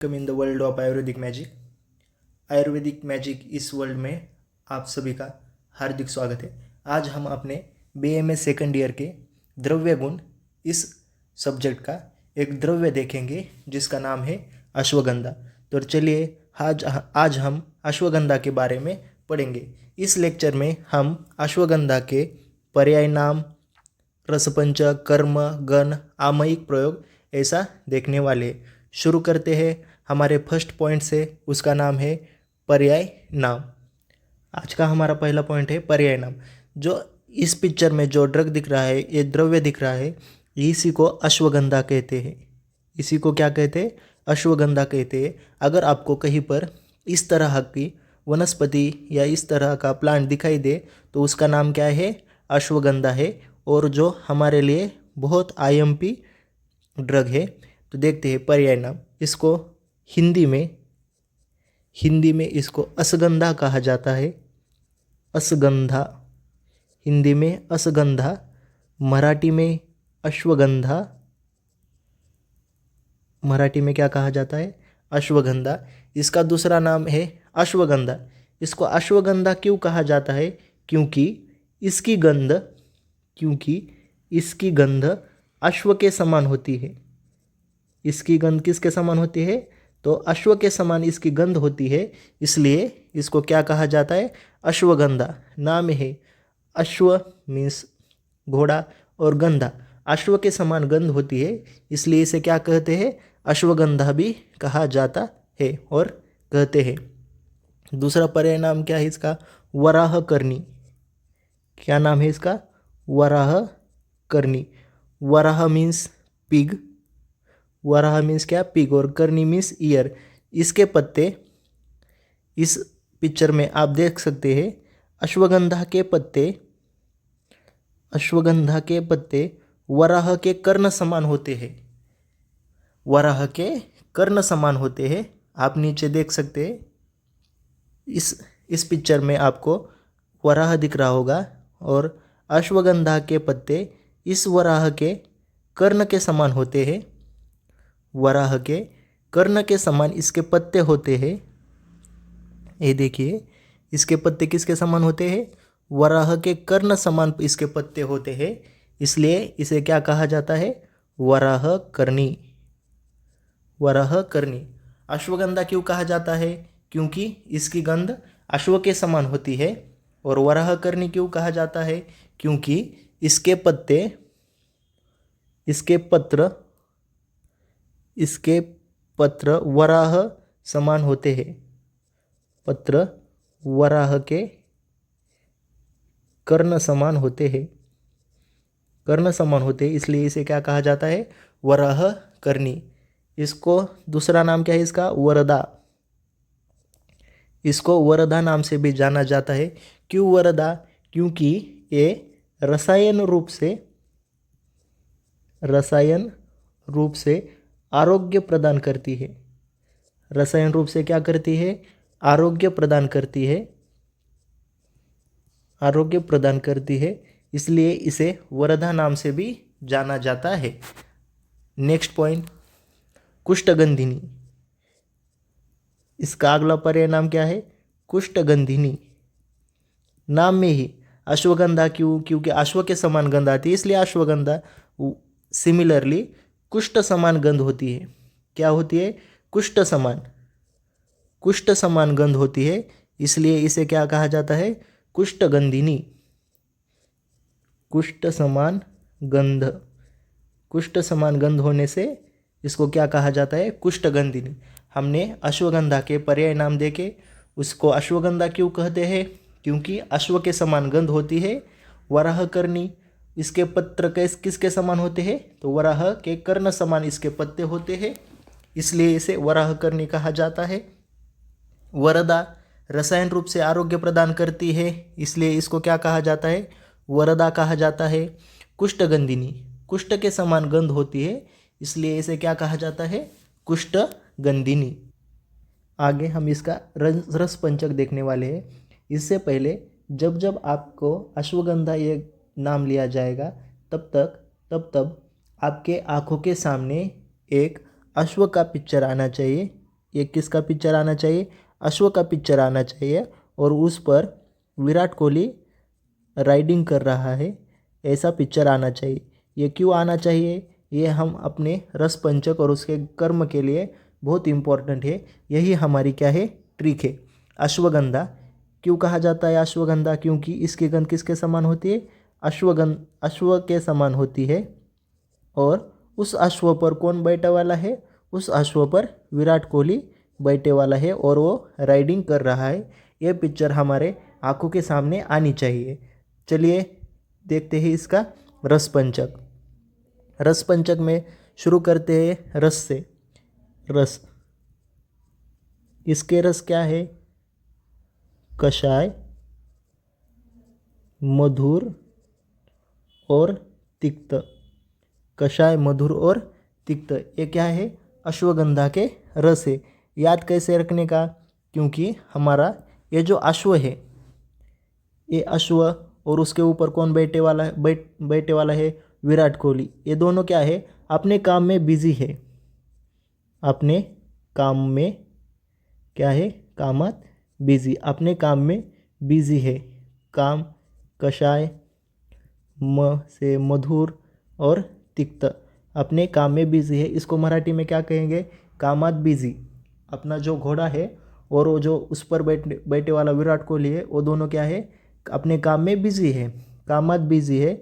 Welcome in the world of Ayurvedic magic. Ayurvedic magic इस world में आप सभी का हार्दिक स्वागत है। आज हम अपने BMS सेकंड ईयर के द्रव्य गुण इस सब्जेक्ट का एक द्रव्य देखेंगे जिसका नाम है अश्वगंधा। तो चलिए आज हम अश्वगंधा के बारे में पढ़ेंगे। इस लेक्चर में हम अश्वगंधा के पर्याय नाम, रसपंचक, कर्म, गण, आमयिक प्रयोग ऐसा देखने वाले। शुरू करते हैं हमारे फर्स्ट पॉइंट से, उसका नाम है पर्याय नाम। आज का हमारा पहला पॉइंट है पर्याय नाम। जो इस पिक्चर में जो ड्रग दिख रहा है, ये द्रव्य दिख रहा है, इसी को अश्वगंधा कहते हैं। इसी को क्या कहते हैं? अश्वगंधा कहते हैं। अगर आपको कहीं पर इस तरह की वनस्पति या इस तरह का प्लांट दिखाई दे तो उसका नाम क्या है? अश्वगंधा है। और जो हमारे लिए बहुत IMP ड्रग है। तो देखते हैं पर्याय नाम। इसको हिंदी में इसको असगंधा कहा जाता है। असगंधा, हिंदी में असगंधा, मराठी में अश्वगंधा। मराठी में क्या कहा जाता है? अश्वगंधा। इसका दूसरा नाम है अश्वगंधा। इसको अश्वगंधा क्यों कहा जाता है? क्योंकि इसकी गंध अश्व के समान होती है। इसकी गंध किसके समान होती है? तो अश्व के समान इसकी गंध होती है, इसलिए इसको क्या कहा जाता है? अश्वगंधा। नाम है अश्व मीन्स घोड़ा और गंधा, अश्व के समान गंध होती है, इसलिए इसे क्या कहते हैं? अश्वगंधा भी कहा जाता है और कहते हैं। दूसरा पर्याय नाम क्या है इसका? वराहकर्णी। क्या नाम है इसका? वराहकर्णी। वराह मीन्स पिग, वराह मीन्स क्या? पिग, और करनी मीन्स ईयर। इसके पत्ते इस पिक्चर में आप देख सकते हैं। अश्वगंधा के पत्ते वराह के कर्ण समान होते हैं। वराह के कर्ण समान होते हैं। आप नीचे देख सकते हैं। इस पिक्चर में आपको वराह दिख रहा होगा और अश्वगंधा के पत्ते इस वराह के कर्ण के समान होते हैं। वराह के कर्ण के समान इसके पत्ते होते हैं। ये देखिए, इसके पत्ते किसके समान होते हैं? वराह के कर्ण समान इसके पत्ते होते हैं, इसलिए इसे क्या कहा जाता है? वराहकर्णी। वराहकर्णी। अश्वगंधा क्यों कहा जाता है? क्योंकि इसकी गंध अश्व के समान होती है। और वराहकर्णी क्यों कहा जाता है? क्योंकि इसके पत्र वराह समान होते हैं। पत्र वराह के कर्ण समान होते हैं। कर्ण समान होते हैं, इसलिए इसे क्या कहा जाता है? वराहकर्णी। इसको दूसरा नाम क्या है इसका? वरदा। इसको वरदा नाम से भी जाना जाता है। क्यों वरदा? क्योंकि ये रसायन रूप से आरोग्य प्रदान करती है। रसायन रूप से क्या करती है? आरोग्य प्रदान करती है। आरोग्य प्रदान करती है, इसलिए इसे वरदा नाम से भी जाना जाता है। नेक्स्ट पॉइंट, कुष्ठगंधिनी। इसका अगला पर्याय नाम क्या है? कुष्ठगंधिनी। नाम में ही अश्वगंधा क्यों? क्योंकि अश्व के समान गंध आती है, इसलिए अश्वगंधा। सिमिलरली कुष्ठ समान गंध होती है। क्या होती है? कुष्ठ समान गंध होती है, इसलिए इसे क्या कहा जाता है? कुष्ठगंधिनी। कुष्ठ समान गंध होने से इसको क्या कहा जाता है? कुष्ठगंधिनी। हमने अश्वगंधा के पर्याय नाम देखे। उसको अश्वगंधा क्यों कहते हैं? क्योंकि अश्व के समान गंध होती है। वराहकर्णी, इसके पत्र किसके समान होते हैं? तो वराह के कर्ण समान इसके पत्ते होते हैं, इसलिए इसे वराहकर्णी कहा जाता है। वरदा, रसायन रूप से आरोग्य प्रदान करती है, इसलिए इसको क्या कहा जाता है? वरदा कहा जाता है। कुष्ठगंधिनी, कुष्ठ के समान गंध होती है, इसलिए इसे क्या कहा जाता है? कुष्ठगंधिनी। आगे हम इसका रसपंचक देखने वाले हैं। इससे पहले जब आपको अश्वगंधा ये नाम लिया जाएगा, तब आपके आँखों के सामने एक अश्व का पिक्चर आना चाहिए। ये किसका पिक्चर आना चाहिए, अश्व का पिक्चर आना चाहिए और उस पर विराट कोहली राइडिंग कर रहा है, ऐसा पिक्चर आना चाहिए। ये क्यों आना चाहिए, ये हम अपने रस पंचक और उसके कर्म के लिए बहुत इम्पोर्टेंट है। यही हमारी क्या है, ट्रिक है। अश्वगंधा क्यों कहा जाता है अश्वगंधा, क्योंकि इसकी गंध किसके समान होती है, अश्व के समान होती है। और उस अश्व पर कौन बैठने वाला है, उस अश्व पर विराट कोहली बैठने वाला है और वो राइडिंग कर रहा है। ये पिक्चर हमारे आंखों के सामने आनी चाहिए। चलिए देखते हैं इसका रस पंचक। रस पंचक में शुरू करते हैं रस से। रस, इसके रस क्या है, कषाय, मधुर और तिक्त। कषाय, मधुर और तिक्त, ये क्या है, अश्वगंधा के रस है। याद कैसे रखने का, क्योंकि हमारा ये जो अश्व है, ये अश्व और उसके ऊपर कौन बैठने वाला है, विराट कोहली। ये दोनों क्या है, अपने काम में बिजी है। अपने काम में क्या है, कामात बिजी, अपने काम में बिजी है। काम, कषाय, म से मधुर और तिक्त, अपने काम में बिजी है। इसको मराठी में क्या कहेंगे, कामात बिजी। अपना जो घोड़ा है और वो जो उस पर बैठे वाला विराट कोहली है, वो दोनों क्या है, अपने काम में बिजी है, कामात बिजी है।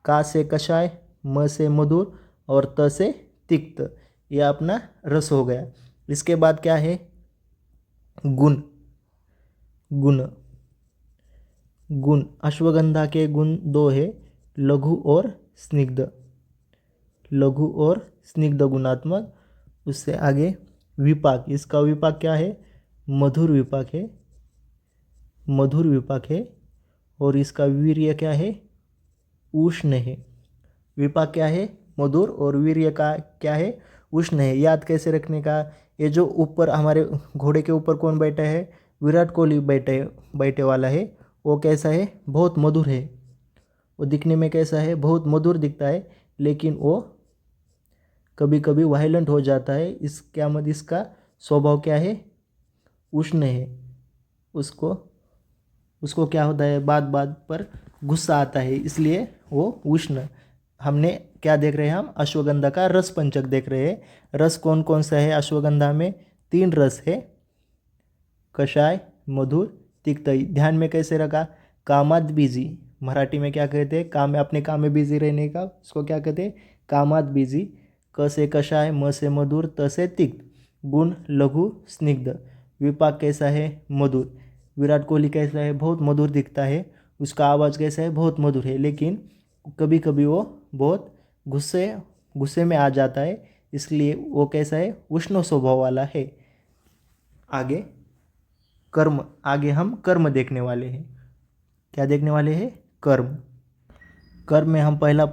का से कषाय, म से मधुर और त से तिक्त, यह अपना रस हो गया। इसके बाद क्या है, गुण। गुण, गुण, अश्वगंधा के गुण दो है, लघु और स्निग्ध। लघु और स्निग्ध गुणात्मक। उससे आगे विपाक, इसका विपाक क्या है, मधुर विपाक है, मधुर विपाक है। और इसका वीर्य क्या है, उष्ण है। विपाक क्या है, मधुर, और वीर्य का क्या है, उष्ण है। याद कैसे रखने का, ये जो ऊपर हमारे घोड़े के ऊपर कौन बैठा है, विराट कोहली बैठे वाला है, वो कैसा है, बहुत मधुर है। वो दिखने में कैसा है, बहुत मधुर दिखता है, लेकिन वो कभी कभी वायलेंट हो जाता है। इसका स्वभाव क्या है, उष्ण है। उसको क्या होता है, बात बात पर गुस्सा आता है, इसलिए वो उष्ण। हमने क्या देख रहे हैं, हम अश्वगंधा का रस पंचक देख रहे हैं। रस कौन कौन सा है अश्वगंधा में, 3 रस है, कषाय, मधुर, तिक्त। ध्यान में कैसे रखा, कामात बिजी, मराठी में क्या कहते हैं, काम में, अपने काम में बिजी रहने का, उसको क्या कहते हैं, कामात बिजी। क से कषाय, म से मधुर, त से तिक्त। गुण लघु स्निग्ध। विपाक कैसा है, मधुर। विराट कोहली कैसा है, बहुत मधुर दिखता है, उसका आवाज़ कैसा है, बहुत मधुर है, लेकिन कभी कभी वो बहुत गुस्से में आ जाता है, इसलिए वो कैसा है, उष्ण स्वभाव वाला है। आगे कर्म, आगे हम कर्म देखने वाले हैं। क्या देखने वाले हैं, कर्म। कर्म में हम पहला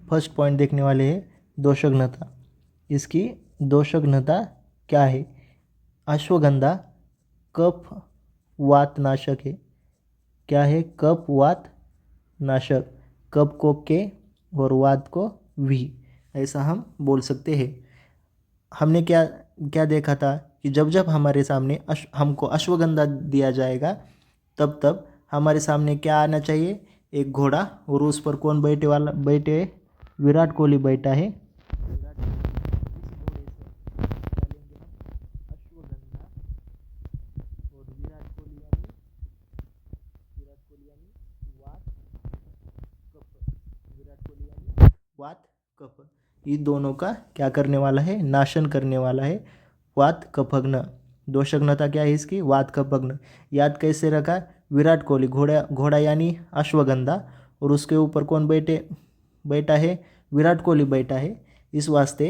फर्स्ट पॉइंट देखने वाले हैं, दोषघ्नता। इसकी दोषघ्नता क्या है, अश्वगंधा कफ वात नाशक है। क्या है, कफ वात नाशक। कफ को के और वात को वी, ऐसा हम बोल सकते हैं। हमने क्या क्या देखा था कि जब जब हमारे सामने हमको अश्वगंधा दिया जाएगा, तब तब हमारे सामने क्या आना चाहिए, एक घोड़ा, और उस पर कौन बैठे, विराट कोहली बैठा है। वात कफ, ये दोनों का क्या करने वाला है, नाशन करने वाला है। वात कफग्न, दोषघ्नता क्या है इसकी, वात कफग्न। याद कैसे रखा, विराट कोहली घोड़ा यानी अश्वगंधा, और उसके ऊपर कौन बैठा है, विराट कोहली बैठा है। इस वास्ते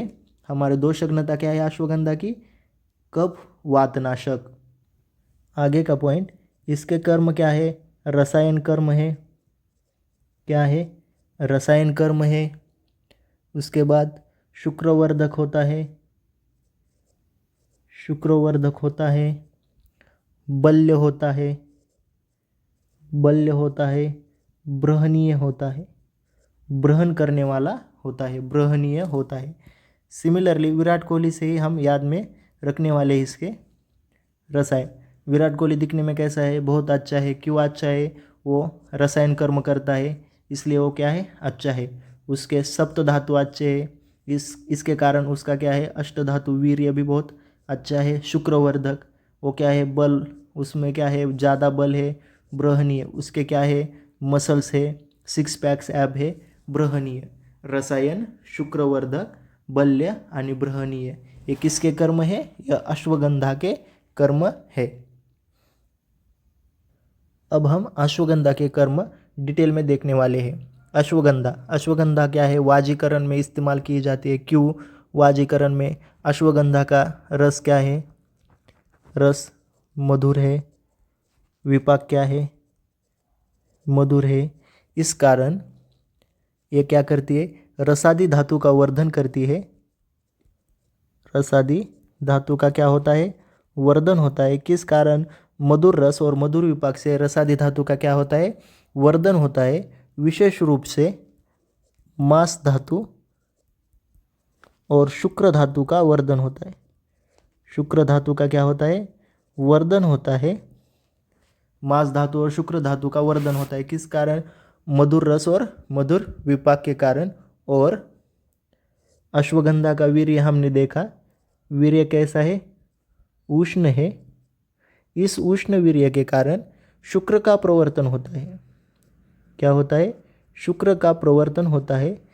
हमारे दोषघ्नता क्या है अश्वगंधा की, कफ वातनाशक। आगे का पॉइंट, इसके कर्म क्या है, रसायन कर्म है। क्या है, रसायन कर्म है। उसके बाद शुक्रवर्धक होता है, शुक्रवर्धक होता है, बल्य होता है, बल्य होता है, ब्रहणीय होता है, ब्रहण करने वाला होता है, ब्रहणीय होता है। सिमिलरली विराट कोहली से ही हम याद में रखने वाले इसके रसायन। विराट कोहली दिखने में कैसा है? बहुत अच्छा है। क्यों अच्छा है? वो रसायन कर्म करता है, इसलिए वो क्या है? अच्छा है। उसके सप्त धातु अच्छे है, इसके कारण उसका क्या है? अष्ट धातु वीर्य भी बहुत अच्छा है। शुक्रवर्धक, वो क्या है? बल, उसमें क्या है? ज़्यादा बल है। बृहनीय, उसके क्या है? मसल्स है, सिक्स पैक्स ॲब है। बृहनीय, रसायन, शुक्रवर्धक, बल्य आणि बृहनीय, ये किसके कर्म है? यह अश्वगंधा के कर्म है। अब हम अश्वगंधा के कर्म डिटेल में देखने वाले हैं। अश्वगंधा, अश्वगंधा क्या है? वाजीकरण में इस्तेमाल की जाती है। क्यों वाजीकरण में? अश्वगंधा का रस क्या है? रस मधुर है। विपाक क्या है? मधुर है। इस कारण ये क्या करती है? रसादी धातु का वर्धन करती है। रसादी धातु का क्या होता है? वर्धन होता है। किस कारण? मधुर रस और मधुर विपाक से रसादी धातु का क्या होता है? वर्धन होता है। विशेष रूप से मांस धातु और शुक्र धातु का वर्धन होता है। शुक्र धातु का क्या होता है? वर्धन होता है। मांस धातु और शुक्र धातु का वर्धन होता है। किस कारण? मधुर रस और मधुर विपाक के कारण। और अश्वगंधा का वीर्य हमने देखा, वीर्य कैसा है? उष्ण है। इस उष्ण वीर्य के कारण शुक्र का प्रवर्तन होता है। क्या होता है? शुक्र का प्रवर्तन होता है।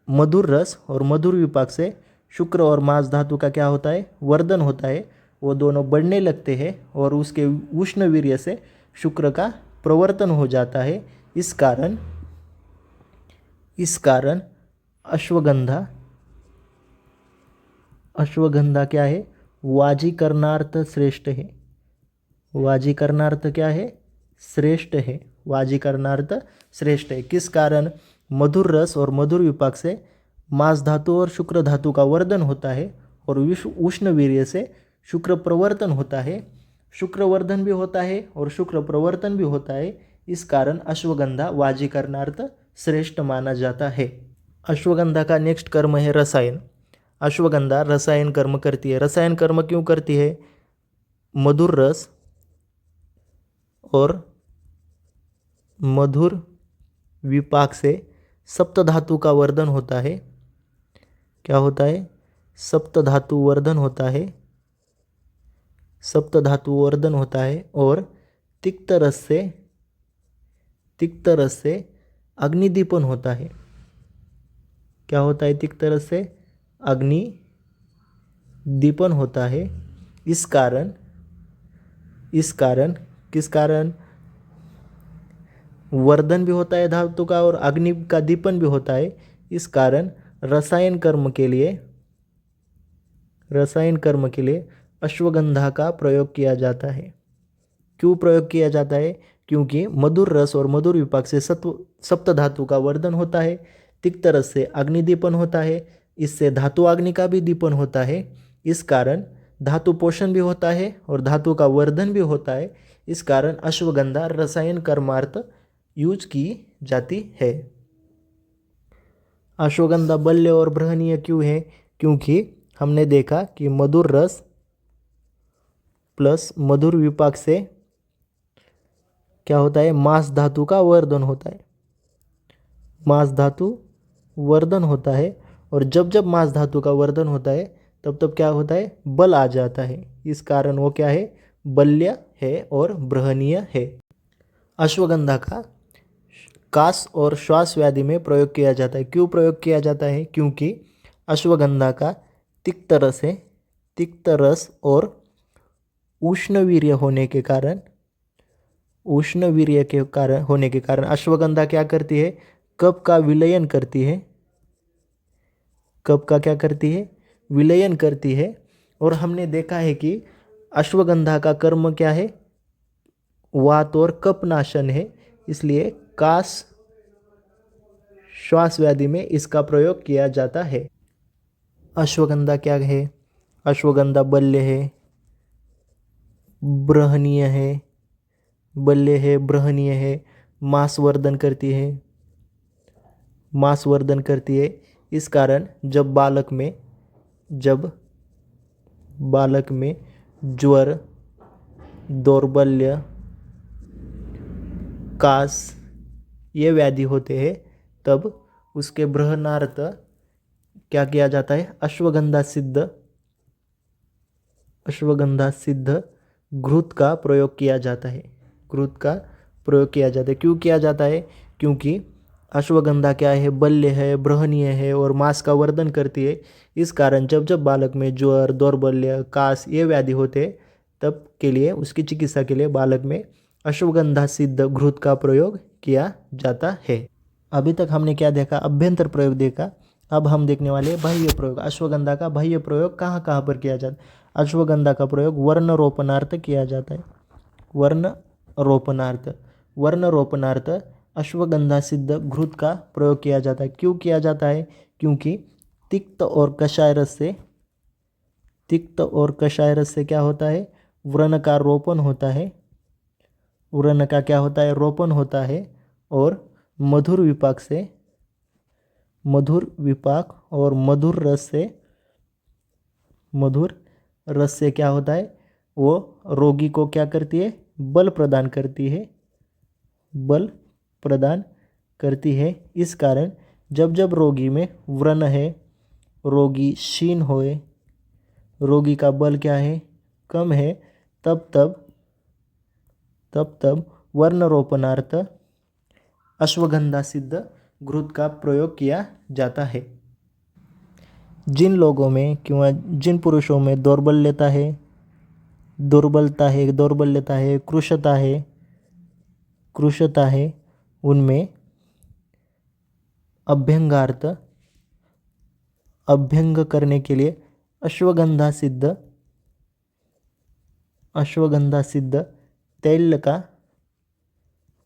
मधुर रस और मधुर विपाक से शुक्र और मांस धातु का क्या होता है? वर्धन होता है। वो दोनों बढ़ने लगते हैं और उसके उष्ण वीर्य से शुक्र का प्रवर्तन हो जाता है। इस कारण अश्वगंधा, अश्वगंधा क्या है? वाजीकरणार्थ श्रेष्ठ है। वाजीकरणार्थ क्या है? श्रेष्ठ है। वाजीकरणार्थ श्रेष्ठ है। किस कारण? मधुर रस और मधुर विपाक से मांस धातु और शुक्र धातु का वर्धन होता है और उष्ण वीर्य से शुक्र प्रवर्तन होता है। शुक्र वर्धन भी होता है और शुक्र प्रवर्तन भी होता है। इस कारण अश्वगंधा वाजीकरणार्थ श्रेष्ठ माना जाता है। अश्वगंधा का नेक्स्ट कर्म है रसायन। अश्वगंधा रसायन कर्म करती है। रसायन कर्म क्यों करती है? मधुर रस और मधुर विपाक से सप्त धातु का वर्धन होता है। क्या होता है? सप्त धातु वर्धन होता है। सप्त धातु वर्धन होता है और तिक्त रस से अग्निदीपन होता है। क्या होता है? तिक्त रस से अग्निदीपन होता है। इस कारण किस कारण? वर्धन भी होता है धातु का और अग्नि का दीपन भी होता है। इस कारण रसायन कर्म के लिए अश्वगंधा का प्रयोग किया जाता है। क्यों प्रयोग किया जाता है? क्योंकि मधुर रस और मधुर विपाक से सप्त धातु का वर्धन होता है। तिक्त रस से अग्निदीपन होता है। इससे धातु अग्नि का भी दीपन होता है। इस कारण धातु पोषण भी होता है और धातु का वर्धन भी होता है। इस कारण अश्वगंधा रसायन कर्मार्थ यूज की जाती है। अश्वगंधा बल्य और बृहनीय क्यों है? क्योंकि हमने देखा कि मधुर रस प्लस मधुर विपाक से क्या होता है? मांस धातु का वर्धन होता है। मांस धातु वर्धन होता है और जब मांस धातु का वर्धन होता है तब क्या होता है? बल आ जाता है। इस कारण वो क्या है? बल्य है और बृहनीय है। अश्वगंधा का कास और श्वास व्याधि में प्रयोग किया जाता है। क्यों प्रयोग किया जाता है? क्योंकि अश्वगंधा का तिक्त रस है। तिक्त रस और उष्णवीर्य होने के कारण अश्वगंधा क्या करती है? कफ का विलयन करती है। कफ का क्या करती है? विलयन करती है। और हमने देखा है कि अश्वगंधा का कर्म क्या है? वात और कफ नाशन है। इसलिए कास श्वास व्याधि में इसका प्रयोग किया जाता है। अश्वगंधा क्या है? अश्वगंधा बल्य है, बृहनीय है, बल्य है, बृहनीय है, मांस वर्धन करती है। इस कारण जब बालक में ज्वर, दौर्बल्य, कास ये व्याधि होते हैं तब उसके बृहनार्थ क्या किया जाता है, अश्वगंधा सिद्ध घृत का प्रयोग किया जाता है। घृत का प्रयोग किया जाता है। क्यों किया जाता है? क्योंकि अश्वगंधा क्या है, बल्य है, बृहनीय है और मांस का वर्धन करती है। इस कारण जब जब बालक में ज्वर, दौर्बल्य, कास ये व्याधि होते हैं तब के लिए उसकी चिकित्सा के लिए बालक में अश्वगंधा सिद्ध घृत का प्रयोग किया जाता है। अभी तक हमने क्या देखा, अभ्यंतर प्रयोग देखा। अब हम देखने वाले हैं बाह्य प्रयोग। अश्वगंधा का बाह्य प्रयोग कहाँ कहाँ पर किया जाता है? अश्वगंधा का प्रयोग वर्ण रोपणार्थ किया जाता है। वर्ण रोपणार्थ अश्वगंधा सिद्ध घृत का प्रयोग किया जाता है। क्यों किया जाता है? क्योंकि तिक्त और कषाय रस से क्या होता है, व्रण का रोपण होता है। व्रण का क्या होता है, रोपण होता है। और मधुर विपाक और मधुर रस से क्या होता है, वो रोगी को क्या करती है, बल प्रदान करती है। इस कारण जब जब रोगी में व्रण है, रोगी क्षीण होए, रोगी का बल क्या है, कम है, तब तब वर्ण रोपणार्थ अश्वगंधा सिद्ध घृत का प्रयोग किया जाता है। जिन लोगों में किंवा जिन पुरुषों में दौर्बल्यता है, कृशता है, उनमें अभ्यंग करने के लिए अश्वगंधा सिद्ध तैल का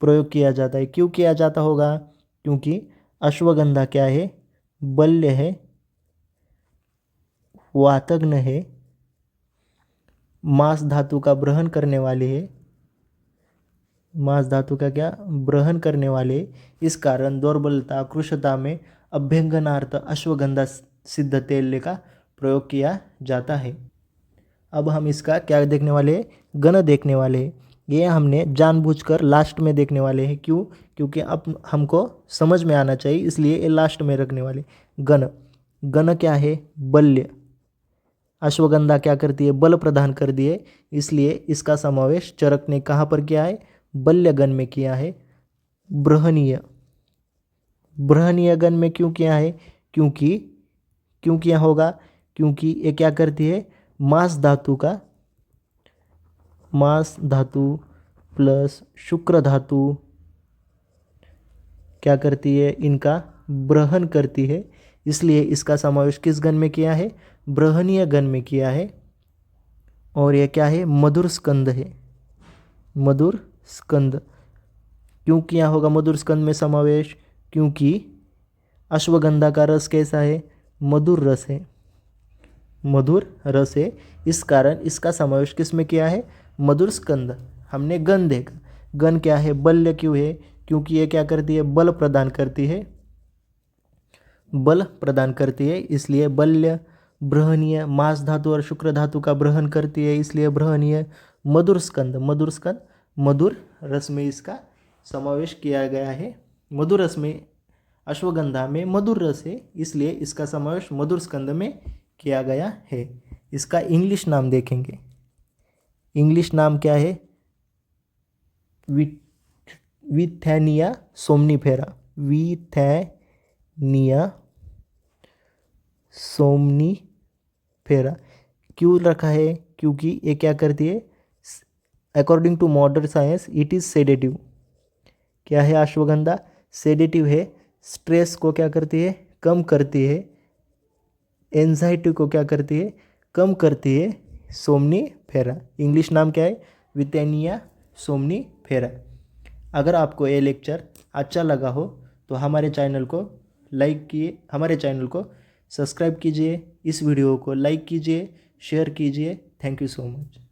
प्रयोग किया जाता है। क्यों किया जाता होगा? क्योंकि अश्वगंधा क्या है, बल्य है, वातग्न है, मांस धातु का ब्रहण करने वाले है। इस कारण दौर्बलता, कृशता में अभ्यंगनार्थ अश्वगंधा सिद्ध तेल का प्रयोग किया जाता है। अब हम इसका क्या देखने वाले हैं, गण देखने वाले हैं। ये हमने जानबूझकर लास्ट में देखने वाले हैं। क्यों? क्योंकि अब हमको समझ में आना चाहिए, इसलिए ये लास्ट में रखने वाले। गण क्या है, बल्य। अश्वगंधा क्या करती है, बल प्रदान कर दिए, इसलिए इसका समावेश चरक ने कहाँ पर किया है, बल्य गण में किया है। बृहनीय गण में क्यों किया है? क्यों किया होगा? क्योंकि ये क्या करती है, मांस धातु प्लस शुक्र धातु क्या करती है, इनका ब्रहण करती है। इसलिए इसका समावेश किस गण में किया है, बृहनीय गण में किया है। और यह क्या है, मधुर स्कंद है। क्यों किया होगा मधुर स्कंद में समावेश? क्योंकि अश्वगंधा का रस कैसा है, मधुर रस है। इस कारण इसका समावेश किस में किया है, मधुर स्कंद। हमने गण देखा। गण क्या है, बल्य क्यों है? क्योंकि ये क्या करती है, बल प्रदान करती है, इसलिए बल्य। बृहनीय, मांस धातु और शुक्र धातु का ब्रहण करती है, इसलिए बृहनीय। मधुर स्कंद, मधुर रस में इसका समावेश किया गया है। मधुर रस में, अश्वगंधा में मधुर रस है, इसलिए इसका समावेश मधुर स्कंद में किया गया है। इसका इंग्लिश नाम देखेंगे। इंग्लिश नाम क्या है, विथैनिया सोमनीफेरा। क्यों रखा है? क्योंकि ये क्या करती है, according to modern science it is sedative. क्या है अश्वगंधा, सेडेटिव है। स्ट्रेस को क्या करती है, कम करती है। एंजाइटी को क्या करती है, कम करती है। सोमनीफेरा, इंग्लिश नाम क्या है, विथैनिया सोमनीफेरा। अगर आपको ये लेक्चर अच्छा लगा हो तो हमारे चैनल को सब्सक्राइब कीजिए, इस वीडियो को लाइक कीजिए, शेयर कीजिए। Thank you so much.